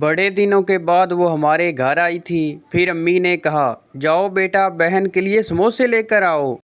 बड़े दिनों के बाद वो हमारे घर आई थी। फिर अम्मी ने कहा, जाओ बेटा बहन के लिए समोसे लेकर आओ।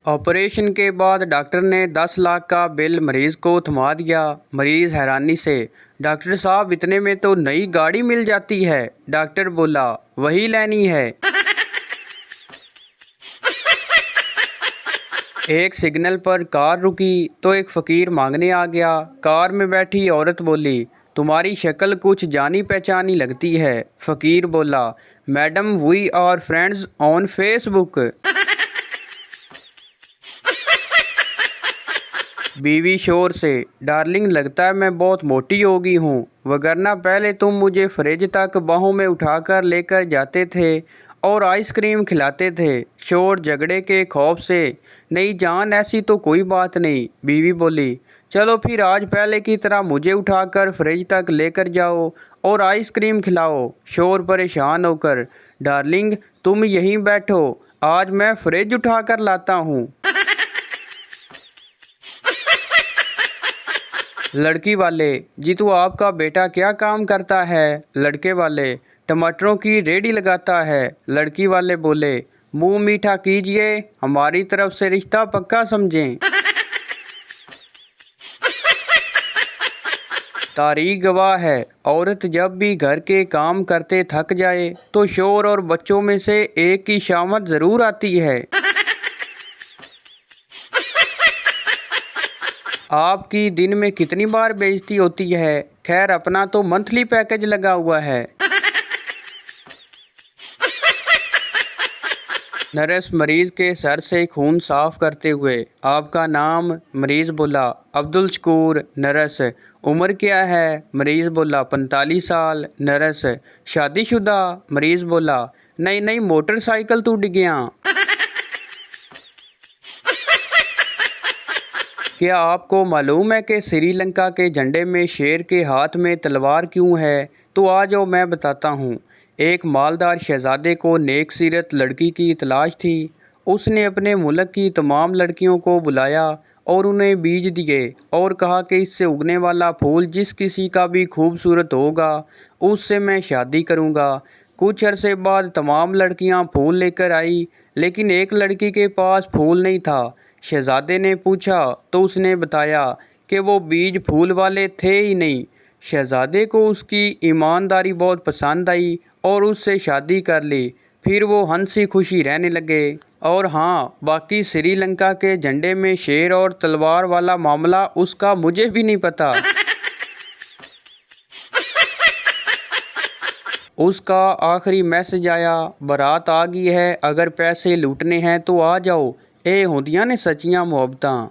ऑपरेशन के बाद डॉक्टर ने 10 लाख का बिल मरीज को थमा दिया। मरीज हैरानी से, डॉक्टर साहब इतने में तो नई गाड़ी मिल जाती है। डॉक्टर बोला, वही लेनी है। एक सिग्नल पर कार रुकी तो एक फकीर मांगने आ गया। कार में बैठी औरत बोली, तुम्हारी शक्ल कुछ जानी पहचानी लगती है। फकीर बोला, madam we are friends on Facebook. बीवी शोर से, डार्लिंग लगता है मैं बहुत मोटी हो गई हूँ, वगरना पहले तुम मुझे फ्रिज तक बाहों में उठाकर लेकर जाते थे और आइसक्रीम खिलाते थे। शोर झगड़े के खौफ से, नहीं जान ऐसी तो कोई बात नहीं। बीवी बोली, चलो फिर आज पहले की तरह मुझे उठाकर फ्रिज तक लेकर जाओ और आइसक्रीम खिलाओ। शोर परेशान होकर, डार्लिंग तुम यहीं बैठो, आज मैं फ्रिज उठाकर लाता हूँ। लड़की वाले, जी तो आपका बेटा क्या काम करता है? लड़के वाले, टमाटरों की रेडी लगाता है। लड़की वाले बोले, मुंह मीठा कीजिए, हमारी तरफ से रिश्ता पक्का समझें। तारीख गवाह है, औरत जब भी घर के काम करते थक जाए तो शोर और बच्चों में से एक की शामत जरूर आती है। आपकी दिन में कितनी बार बेइज्जती होती है? खैर अपना तो मंथली पैकेज लगा हुआ है। नर्स मरीज के सर से खून साफ करते हुए, आपका नाम? मरीज बोला, अब्दुल शकूर। नर्स, उम्र क्या है? मरीज बोला, 45 साल। नर्स, शादीशुदा? मरीज बोला, नहीं नहीं मोटरसाइकिल टूट गया। क्या आपको मालूम है कि श्रीलंका के झंडे में शेर के हाथ में तलवार क्यों है? तो आ जाओ मैं बताता हूँ। एक मालदार शहजादे को नेक सीरत लड़की की तलाश थी। उसने अपने मुल्क की तमाम लड़कियों को बुलाया और उन्हें बीज दिए और कहा कि इससे उगने वाला फूल जिस किसी का भी खूबसूरत होगा उससे मैं शादी करूँगा। कुछ अरसे बाद तमाम लड़कियाँ फूल लेकर आई, लेकिन एक लड़की के पास फूल नहीं था। शहजादे ने पूछा तो उसने बताया कि वो बीज फूल वाले थे ही नहीं। शहजादे को उसकी ईमानदारी बहुत पसंद आई और उससे शादी कर ली। फिर वो हंसी खुशी रहने लगे। और हाँ, बाकी श्रीलंका के झंडे में शेर और तलवार वाला मामला उसका मुझे भी नहीं पता। उसका आखिरी मैसेज आया, बारात आ गई है, अगर पैसे लूटने हैं तो आ जाओ, ए होंदियां ने सच्चियां मुहब्बतां।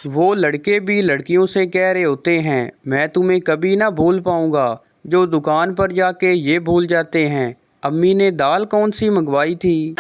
वो लड़के भी लड़कियों से कह रहे होते हैं, मैं तुम्हें कभी ना भूल पाऊंगा, जो दुकान पर जाके ये भूल जाते हैं, अम्मी ने दाल कौन सी मंगवाई थी।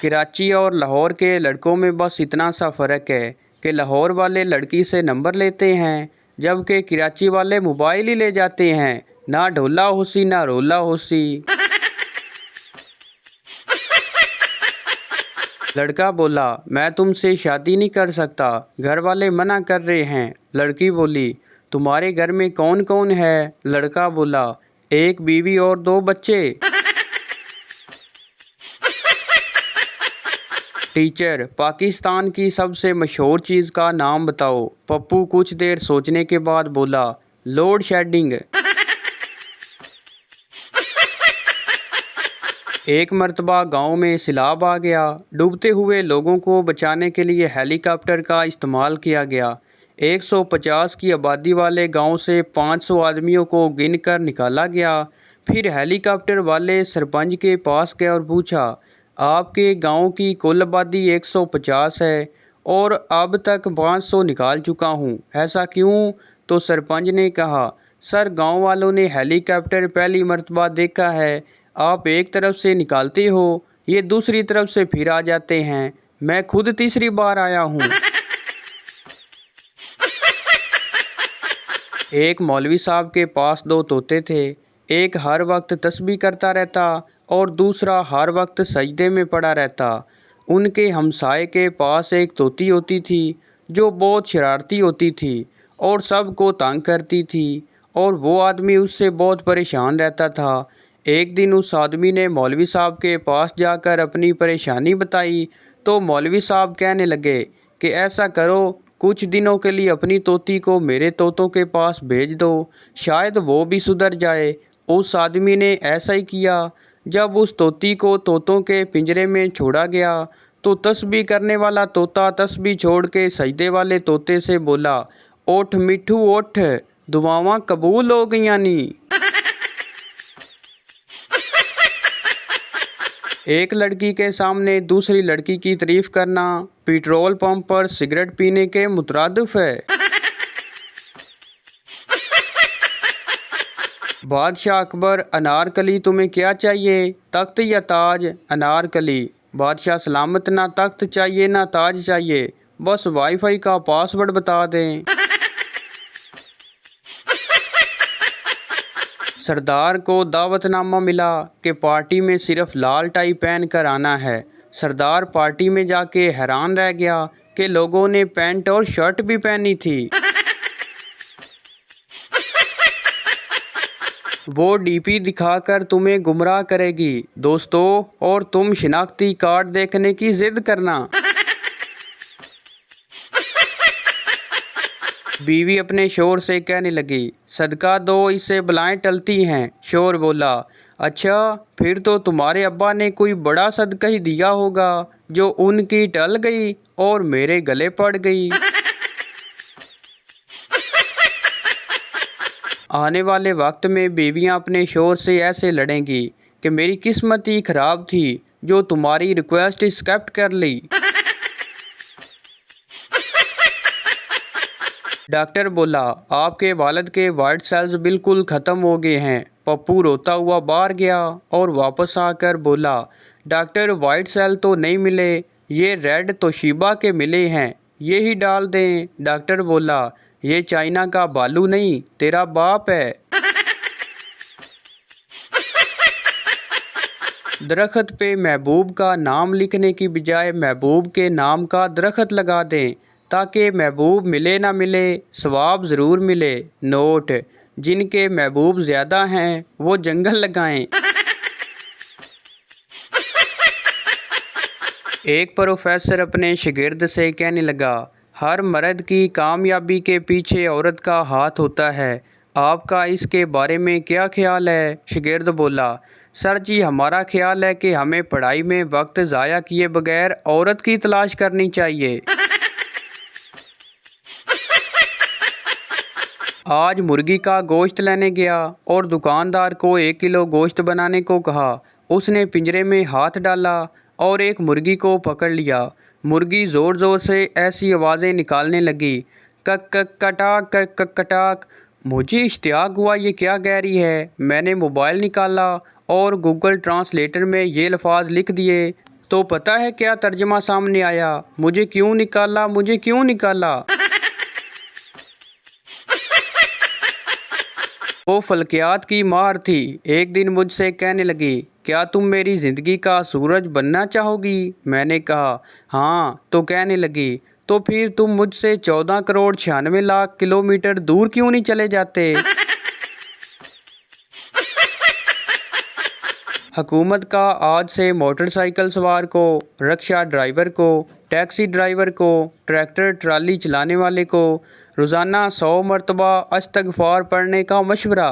कराची और लाहौर के लड़कों में बस इतना सा फ़र्क है कि लाहौर वाले लड़की से नंबर लेते हैं, जबकि कराची वाले मोबाइल ही ले जाते हैं। ना ढोला होसी ना रोला होसी। लड़का बोला, मैं तुमसे शादी नहीं कर सकता, घर वाले मना कर रहे हैं। लड़की बोली, तुम्हारे घर में कौन कौन है? लड़का बोला, एक बीवी और 2 बच्चे। टीचर, पाकिस्तान की सबसे मशहूर चीज़ का नाम बताओ। पप्पू कुछ देर सोचने के बाद बोला, लोड शेडिंग। एक मर्तबा गांव में सैलाब आ गया। डूबते हुए लोगों को बचाने के लिए हेलीकॉप्टर का इस्तेमाल किया गया। 150 की आबादी वाले गांव से 500 आदमियों को गिनकर निकाला गया। फिर हेलीकॉप्टर वाले सरपंच के पास गए और पूछा, आपके गांव की कुल आबादी 150 है और अब तक 500 निकाल चुका हूं, ऐसा क्यों? तो सरपंच ने कहा, सर गांव वालों ने हेलीकॉप्टर पहली मर्तबा देखा है, आप एक तरफ से निकालते हो, ये दूसरी तरफ से फिर आ जाते हैं, मैं खुद तीसरी बार आया हूँ। एक मौलवी साहब के पास 2 तोते थे। एक हर वक्त तस्बीह करता रहता और दूसरा हर वक्त सजदे में पड़ा रहता। उनके हमसाए के पास एक तोती होती थी जो बहुत शरारती होती थी और सबको तंग करती थी, और वो आदमी उससे बहुत परेशान रहता था। एक दिन उस आदमी ने मौलवी साहब के पास जाकर अपनी परेशानी बताई, तो मौलवी साहब कहने लगे कि ऐसा करो, कुछ दिनों के लिए अपनी तोती को मेरे तोतों के पास भेज दो, शायद वो भी सुधर जाए। उस आदमी ने ऐसा ही किया। जब उस तोती को तोतों के पिंजरे में छोड़ा गया तो तस्बीह करने वाला तोता तस्बीह छोड़ के सजदे वाले तोते से बोला, ओठ मिठू ओठ, दुआवां कबूल हो गईयां नी। एक लड़की के सामने दूसरी लड़की की तारीफ करना पेट्रोल पंप पर सिगरेट पीने के मुतरादिफ है। बादशाह अकबर, अनारकली तुम्हें क्या चाहिए, तख्त या ताज? अनारकली, बादशाह सलामत, ना तख्त चाहिए ना ताज चाहिए, बस वाईफाई का पासवर्ड बता दें। सरदार को दावतनामा मिला कि पार्टी में सिर्फ लाल टाई पहन कर आना है। सरदार पार्टी में जाके हैरान रह गया कि लोगों ने पैंट और शर्ट भी पहनी थी। वो डीपी दिखाकर तुम्हें गुमराह करेगी दोस्तों, और तुम शिनाख्ती कार्ड देखने की जिद करना। बीवी अपने शोर से कहने लगी, सदका दो, इससे बलाएं टलती हैं। शोर बोला, अच्छा फिर तो तुम्हारे अब्बा ने कोई बड़ा सदका ही दिया होगा जो उनकी टल गई और मेरे गले पड़ गई। आने वाले वक्त में बीवियां अपने शोर से ऐसे लड़ेंगी कि मेरी किस्मत ही खराब थी जो तुम्हारी रिक्वेस्ट एक्सेप्ट कर ली। डॉक्टर बोला, आपके वालिद के वाइट सेल्स बिल्कुल ख़त्म हो गए हैं। पप्पू रोता हुआ बाहर गया और वापस आकर बोला, डॉक्टर वाइट सेल तो नहीं मिले, ये रेड तोशिबा के मिले हैं, ये ही डाल दें। डॉक्टर बोला, ये चाइना का बालू नहीं, तेरा बाप है। दरख्त पे महबूब का नाम लिखने की बजाय महबूब के नाम का दरख्त लगा दें ताकि महबूब मिले ना मिले सवाब ज़रूर मिले। नोट, जिनके महबूब ज़्यादा हैं वो जंगल लगाएं। एक प्रोफेसर अपने शागिर्द से कहने लगा, हर मर्द की कामयाबी के पीछे औरत का हाथ होता है, आपका इसके बारे में क्या ख्याल है? शागिर्द बोला, सर जी, हमारा ख्याल है कि हमें पढ़ाई में वक्त ज़ाया किए बगैर औरत की तलाश करनी चाहिए। आज मुर्गी का गोश्त लेने गया और दुकानदार को 1 किलो गोश्त बनाने को कहा। उसने पिंजरे में हाथ डाला और एक मुर्गी को पकड़ लिया। मुर्गी ज़ोर ज़ोर से ऐसी आवाज़ें निकालने लगी, कक कक कटाक कक कक कटाक। मुझे इश्तियाक हुआ ये क्या कह रही है। मैंने मोबाइल निकाला और गूगल ट्रांसलेटर में ये लफ्ज़ लिख दिए तो पता है क्या तर्जमा सामने आया, मुझे क्यों निकाला, मुझे क्यों निकाला। वो फल्कियात की मार थी। एक दिन मुझसे कहने लगी, क्या तुम मेरी ज़िंदगी का सूरज बनना चाहोगी? मैंने कहा हाँ। तो कहने लगी, तो फिर तुम मुझसे 14 करोड़ 96 लाख किलोमीटर दूर क्यों नहीं चले जाते? हुकूमत का आज से मोटरसाइकिल सवार को, रिक्शा ड्राइवर को, टैक्सी ड्राइवर को, ट्रैक्टर ट्राली चलाने वाले को रोज़ाना 100 मरतबा इस्तग़फ़ार पढ़ने का मशवरा।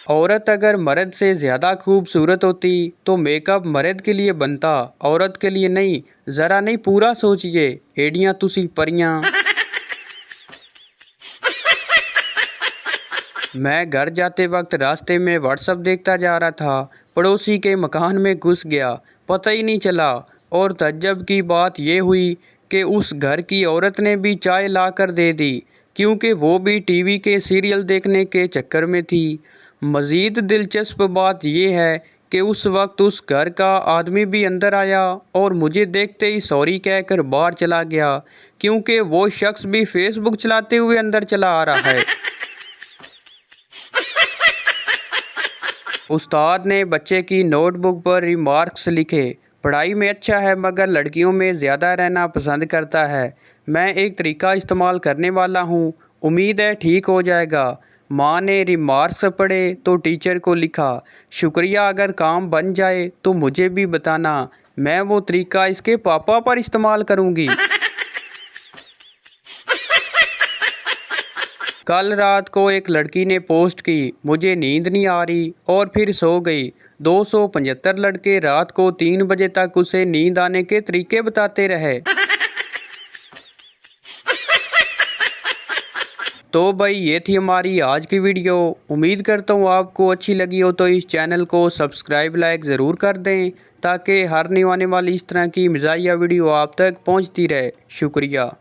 औरत अगर मर्द से ज़्यादा खूबसूरत होती तो मेकअप मर्द के लिए बनता, औरत के लिए नहीं। ज़रा नहीं पूरा सोचिए, एड़ियाँ तुसी परियां। मैं घर जाते वक्त रास्ते में व्हाट्सएप देखता जा रहा था, पड़ोसी के मकान में घुस गया, पता ही नहीं चला। और तज्जब की बात यह हुई कि उस घर की औरत ने भी चाय ला कर दे दी, क्योंकि वो भी टीवी के सीरियल देखने के चक्कर में थी। मज़ीद दिलचस्प बात यह है कि उस वक्त उस घर का आदमी भी अंदर आया और मुझे देखते ही सॉरी कहकर बाहर चला गया, क्योंकि वो शख्स भी फेसबुक चलाते हुए अंदर चला आ रहा है। उस्ताद ने बच्चे की नोटबुक पर रिमार्क्स लिखे। पढ़ाई में अच्छा है मगर लड़कियों में ज़्यादा रहना पसंद करता है। मैं एक तरीका इस्तेमाल करने वाला हूँ, उम्मीद है ठीक हो जाएगा। माँ ने रिमार्क्स पढ़े तो टीचर को लिखा, शुक्रिया, अगर काम बन जाए तो मुझे भी बताना, मैं वो तरीका इसके पापा पर इस्तेमाल करूँगी। कल रात को एक लड़की ने पोस्ट की, मुझे नींद नहीं आ रही, और फिर सो गई। 275 लड़के रात को 3 बजे तक उसे नींद आने के तरीके बताते रहे। तो भाई ये थी हमारी आज की वीडियो। उम्मीद करता हूँ आपको अच्छी लगी हो, तो इस चैनल को सब्सक्राइब लाइक ज़रूर कर दें ताकि हर नई आने वाली इस तरह की मज़ाहिया वीडियो आप तक पहुँचती रहे। शुक्रिया।